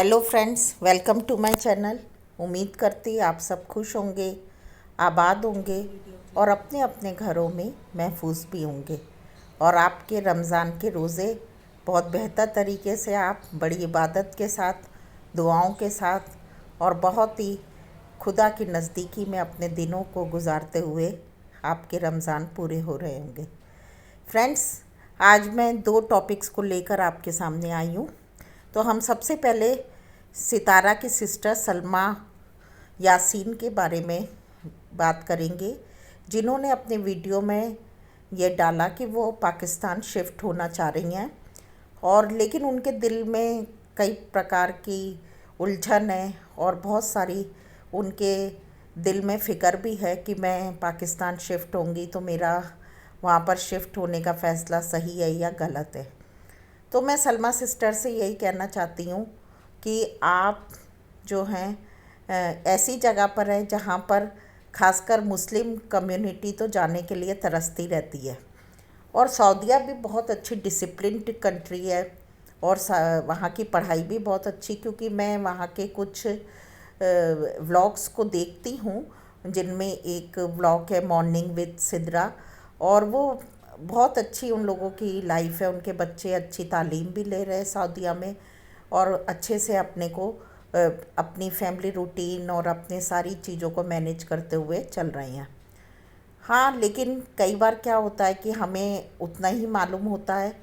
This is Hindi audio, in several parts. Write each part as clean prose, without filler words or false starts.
Hello friends, welcome to my channel. उम्मीद करती आप सब खुश होंगे, आबाद होंगे और अपने अपने घरों में महफूज भी होंगे। और आपके रमज़ान के रोज़े बहुत बेहतर तरीके से आप बड़ी इबादत के साथ, दुआओं के साथ और बहुत ही खुदा की नज़दीकी में अपने दिनों को गुजारते हुए आपके रमज़ान पूरे हो रहे होंगे। फ्रेंड्स, आज मैं दो टॉपिक्स को लेकर आपके सामने आई हूँ। तो हम सबसे पहले सितारा की सिस्टर सलमा यासीन के बारे में बात करेंगे, जिन्होंने अपने वीडियो में ये डाला कि वो पाकिस्तान शिफ्ट होना चाह रही हैं और लेकिन उनके दिल में कई प्रकार की उलझन है और बहुत सारी उनके दिल में फ़िक्र भी है कि मैं पाकिस्तान शिफ्ट होंगी तो मेरा वहाँ पर शिफ्ट होने का फ़ैसला सही है या गलत है। तो मैं सलमा सिस्टर से यही कहना चाहती हूँ कि आप जो हैं ऐसी जगह पर हैं जहाँ पर खासकर मुस्लिम कम्युनिटी तो जाने के लिए तरसती रहती है। और सऊदीया भी बहुत अच्छी डिसिप्लिन्ड कंट्री है और वहाँ की पढ़ाई भी बहुत अच्छी, क्योंकि मैं वहाँ के कुछ व्लॉग्स को देखती हूँ, जिनमें एक व्लॉग है मॉर्निंग विद सिद्रा, और वो बहुत अच्छी उन लोगों की लाइफ है। उनके बच्चे अच्छी तालीम भी ले रहे हैं सऊदीया में और अच्छे से अपने को अपनी फैमिली रूटीन और अपने सारी चीज़ों को मैनेज करते हुए चल रही हैं। हाँ, लेकिन कई बार क्या होता है कि हमें उतना ही मालूम होता है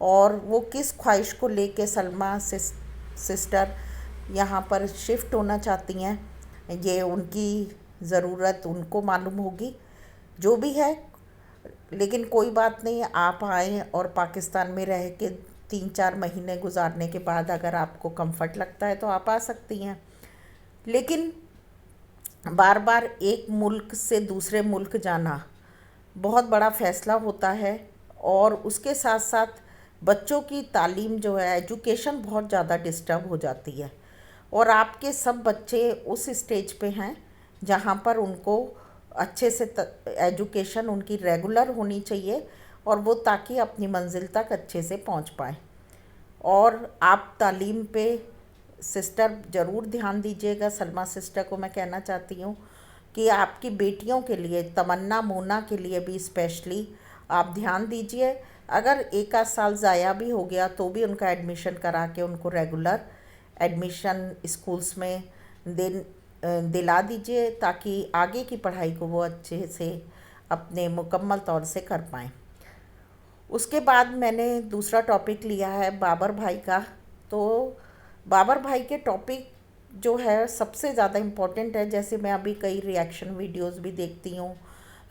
और वो किस ख्वाहिश को लेके सलमा सिस्टर यहाँ पर शिफ्ट होना चाहती हैं, ये उनकी ज़रूरत उनको मालूम होगी। जो भी है, लेकिन कोई बात नहीं, आप आएँ और पाकिस्तान में रह के 3-4 महीने गुजारने के बाद अगर आपको कंफर्ट लगता है तो आप आ सकती हैं। लेकिन बार बार एक मुल्क से दूसरे मुल्क जाना बहुत बड़ा फ़ैसला होता है और उसके साथ साथ बच्चों की तालीम जो है, एजुकेशन बहुत ज़्यादा डिस्टर्ब हो जाती है। और आपके सब बच्चे उस स्टेज पे हैं जहाँ पर उनको अच्छे से एजुकेशन उनकी रेगुलर होनी चाहिए और वो ताकि अपनी मंजिल तक अच्छे से पहुँच पाएँ। और आप तालीम पे सिस्टर ज़रूर ध्यान दीजिएगा। सलमा सिस्टर को मैं कहना चाहती हूँ कि आपकी बेटियों के लिए, तमन्ना मोना के लिए भी स्पेशली आप ध्यान दीजिए। अगर एक आध साल ज़ाया भी हो गया तो भी उनका एडमिशन करा के उनको रेगुलर एडमिशन स्कूल्स में दिला दीजिए, ताकि आगे की पढ़ाई को वो अच्छे से अपने मुकम्मल तौर से कर पाएँ। उसके बाद मैंने दूसरा टॉपिक लिया है बाबर भाई का। तो बाबर भाई के टॉपिक जो है सबसे ज़्यादा इम्पोर्टेंट है। जैसे मैं अभी कई रिएक्शन वीडियोस भी देखती हूँ,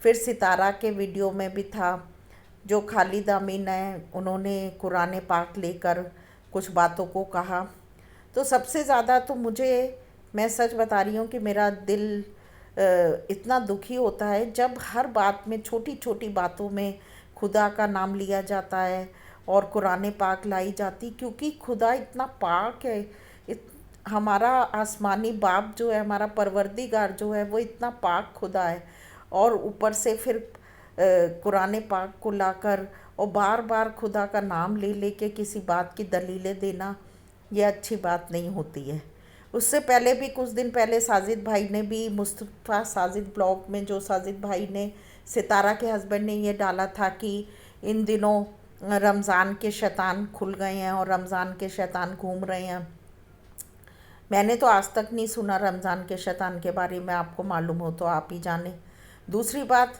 फिर सितारा के वीडियो में भी था जो खालिद अमीन है, उन्होंने कुरान पाक लेकर कुछ बातों को कहा। तो सबसे ज़्यादा तो मुझे, मैं सच बता रही हूँ कि मेरा दिल इतना दुखी होता है जब हर बात में, छोटी छोटी बातों में खुदा का नाम लिया जाता है और कुरान पाक लाई जाती, क्योंकि खुदा इतना पाक है। हमारा आसमानी बाप जो है, हमारा परवरदिगार जो है, वो इतना पाक खुदा है। और ऊपर से फिर कुरान पाक को लाकर और बार बार खुदा का नाम ले लेके किसी बात की दलीलें देना, ये अच्छी बात नहीं होती है। उससे पहले भी कुछ दिन पहले साजिद भाई ने भी, मुस्तफ़ा साजिद ब्लॉग में जो साजिद भाई ने, सितारा के हस्बैंड ने ये डाला था कि इन दिनों रमज़ान के शैतान खुल गए हैं और रमज़ान के शैतान घूम रहे हैं। मैंने तो आज तक नहीं सुना रमज़ान के शैतान के बारे में, आपको मालूम हो तो आप ही जाने। दूसरी बात,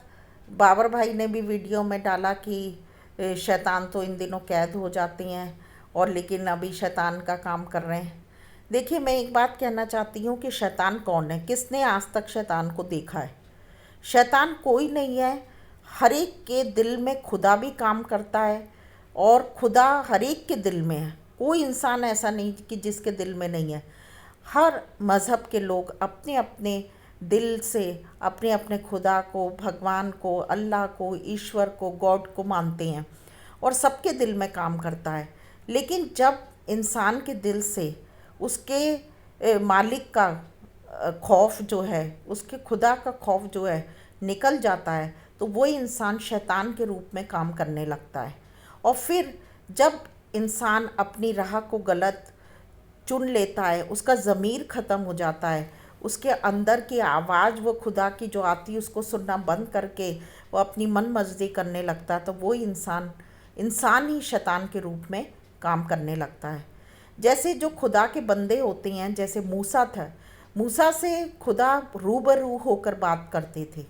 बाबर भाई ने भी वीडियो में डाला कि शैतान तो इन दिनों कैद हो जाती हैं और लेकिन अभी शैतान का काम कर रहे हैं। देखिए, मैं एक बात कहना चाहती हूँ कि शैतान कौन है? किसने आज तक शैतान को देखा है? शैतान कोई नहीं है। हर एक के दिल में खुदा भी काम करता है और खुदा हर एक के दिल में है। कोई इंसान ऐसा नहीं कि जिसके दिल में नहीं है। हर मज़हब के लोग अपने अपने दिल से अपने अपने खुदा को, भगवान को, अल्लाह को, ईश्वर को, गॉड को मानते हैं और सबके दिल में काम करता है। लेकिन जब इंसान के दिल से उसके मालिक का खौफ जो है, उसके खुदा का खौफ जो है निकल जाता है, तो वो इंसान शैतान के रूप में काम करने लगता है। और फिर जब इंसान अपनी राह को गलत चुन लेता है, उसका ज़मीर ख़त्म हो जाता है, उसके अंदर की आवाज़ वो खुदा की जो आती है उसको सुनना बंद करके वो अपनी मन मर्जी करने लगता है, तो वो इंसान ही शैतान के रूप में काम करने लगता है। जैसे जो खुदा के बंदे होते हैं, जैसे मूसा था, मूसा से खुदा रूबरू होकर बात करते थे।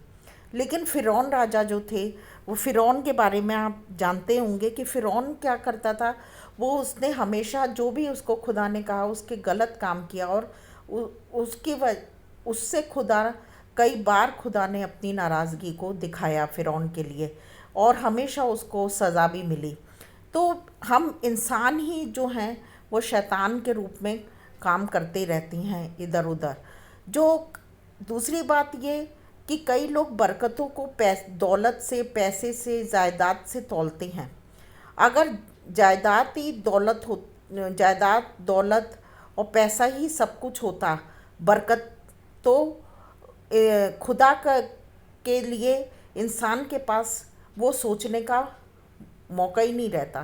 लेकिन फ़िरौन राजा जो थे, वो फ़िरौन के बारे में आप जानते होंगे कि फ़िरौन क्या करता था। वो उसने हमेशा जो भी उसको खुदा ने कहा उसके गलत काम किया, और उ, उसकी उससे खुदा कई बार खुदा ने अपनी नाराज़गी को दिखाया फ़िरौन के लिए, और हमेशा उसको सज़ा भी मिली। तो हम इंसान ही जो हैं वो शैतान के रूप में काम करते रहती हैं इधर उधर। जो दूसरी बात ये कि कई लोग बरकतों को दौलत से, पैसे से, जायदाद से तौलते हैं। अगर जायदाद ही दौलत हो जायदाद, दौलत और पैसा ही सब कुछ होता, बरकत, तो खुदा का के लिए इंसान के पास वो सोचने का मौका ही नहीं रहता।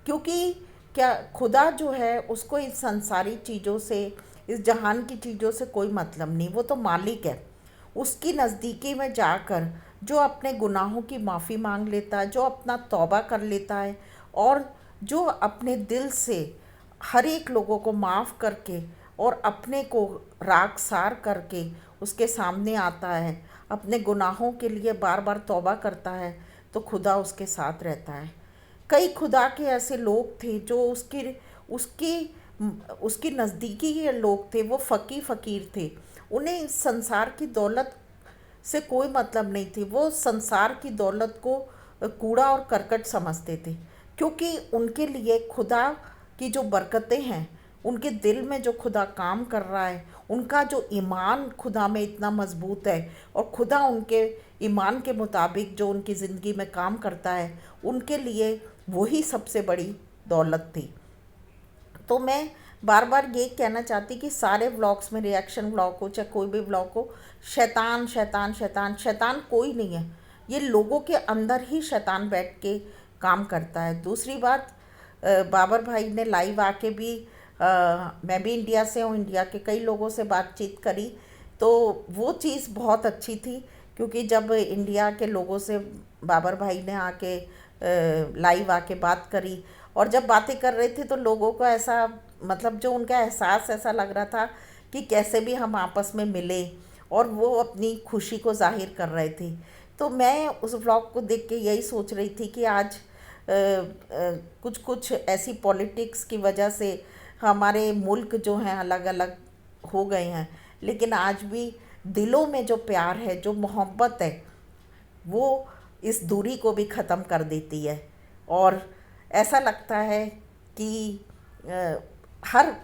क्योंकि क्या खुदा जो है उसको इस संसारी चीज़ों से, इस जहान की चीज़ों से कोई मतलब नहीं, वो तो मालिक है। उसकी नज़दीकी में जाकर जो अपने गुनाहों की माफ़ी मांग लेता है, जो अपना तौबा कर लेता है, और जो अपने दिल से हर एक लोगों को माफ़ करके और अपने को रागसार करके उसके सामने आता है, अपने गुनाहों के लिए बार बार तौबा करता है, तो खुदा उसके साथ रहता है। कई खुदा के ऐसे लोग थे जो उसकी उसकी नज़दीकी के लोग थे, वो फ़कीर थे। उन्हें इस संसार की दौलत से कोई मतलब नहीं थी, वो संसार की दौलत को कूड़ा और करकट समझते थे। क्योंकि उनके लिए खुदा की जो बरकतें हैं, उनके दिल में जो खुदा काम कर रहा है, उनका जो ईमान खुदा में इतना मजबूत है, और खुदा उनके ईमान के मुताबिक जो उनकी ज़िंदगी में काम करता है, उनके लिए वही सबसे बड़ी दौलत थी। तो मैं बार बार ये कहना चाहती कि सारे व्लॉग्स में, रिएक्शन व्लॉग हो चाहे कोई भी व्लॉग हो, शैतान शैतान शैतान शैतान कोई नहीं है। ये लोगों के अंदर ही शैतान बैठ के काम करता है। दूसरी बात, बाबर भाई ने लाइव आके भी, मैं भी इंडिया से हूँ, इंडिया के कई लोगों से बातचीत करी, तो वो चीज़ बहुत अच्छी थी। क्योंकि जब इंडिया के लोगों से बाबर भाई ने आके लाइव आके बात करी, और जब बातें कर रहे थे, तो लोगों को ऐसा, मतलब जो उनका एहसास ऐसा लग रहा था कि कैसे भी हम आपस में मिले, और वो अपनी खुशी को जाहिर कर रहे थे। तो मैं उस व्लॉग को देख के यही सोच रही थी कि आज कुछ कुछ ऐसी पॉलिटिक्स की वजह से हमारे मुल्क जो हैं अलग अलग हो गए हैं, लेकिन आज भी दिलों में जो प्यार है, जो मोहब्बत है, वो इस दूरी को भी ख़त्म कर देती है। और ऐसा लगता है कि हर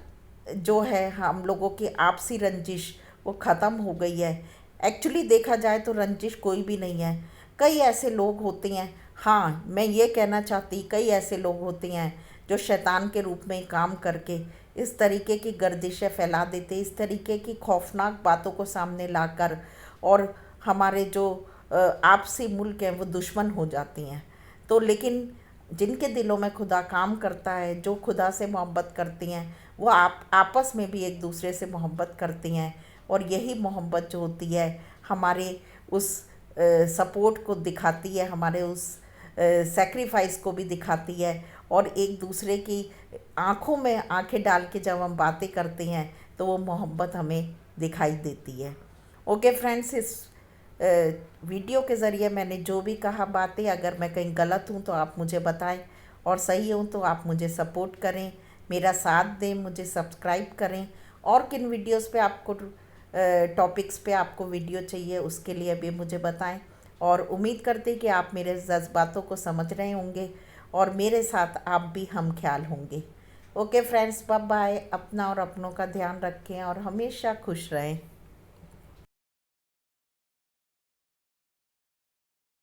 जो है हम लोगों की आपसी रंजिश वो ख़त्म हो गई है। एक्चुअली देखा जाए तो रंजिश कोई भी नहीं है। कई ऐसे लोग होते हैं, हाँ मैं ये कहना चाहती, कई ऐसे लोग होते हैं जो शैतान के रूप में काम करके इस तरीके की गर्दिशें फैला देते, इस तरीके की खौफनाक बातों को सामने लाकर, और हमारे जो आपसी मुल्क हैं वो दुश्मन हो जाती हैं। तो लेकिन जिनके दिलों में खुदा काम करता है, जो खुदा से मोहब्बत करती हैं, वो आपस में भी एक दूसरे से मोहब्बत करती हैं, और यही मोहब्बत जो होती है हमारे उस सपोर्ट को दिखाती है, हमारे उस सेक्रीफाइस को भी दिखाती है, और एक दूसरे की आँखों में आंखें डाल के जब हम बातें करते हैं तो वो मोहब्बत हमें दिखाई देती है। ओके फ्रेंड्स, इस वीडियो के ज़रिए मैंने जो भी कहा बातें, अगर मैं कहीं गलत हूँ तो आप मुझे बताएं, और सही हूँ तो आप मुझे सपोर्ट करें, मेरा साथ दें, मुझे सब्सक्राइब करें। और किन वीडियोस पे आपको, टॉपिक्स पे आपको वीडियो चाहिए, उसके लिए भी मुझे बताएं। और उम्मीद करते कि आप मेरे जज्बातों को समझ रहे होंगे, और मेरे साथ आप भी हम ख्याल होंगे। Okay friends, bye bye. अपना और अपनों का ध्यान रखें और हमेशा खुश रहें।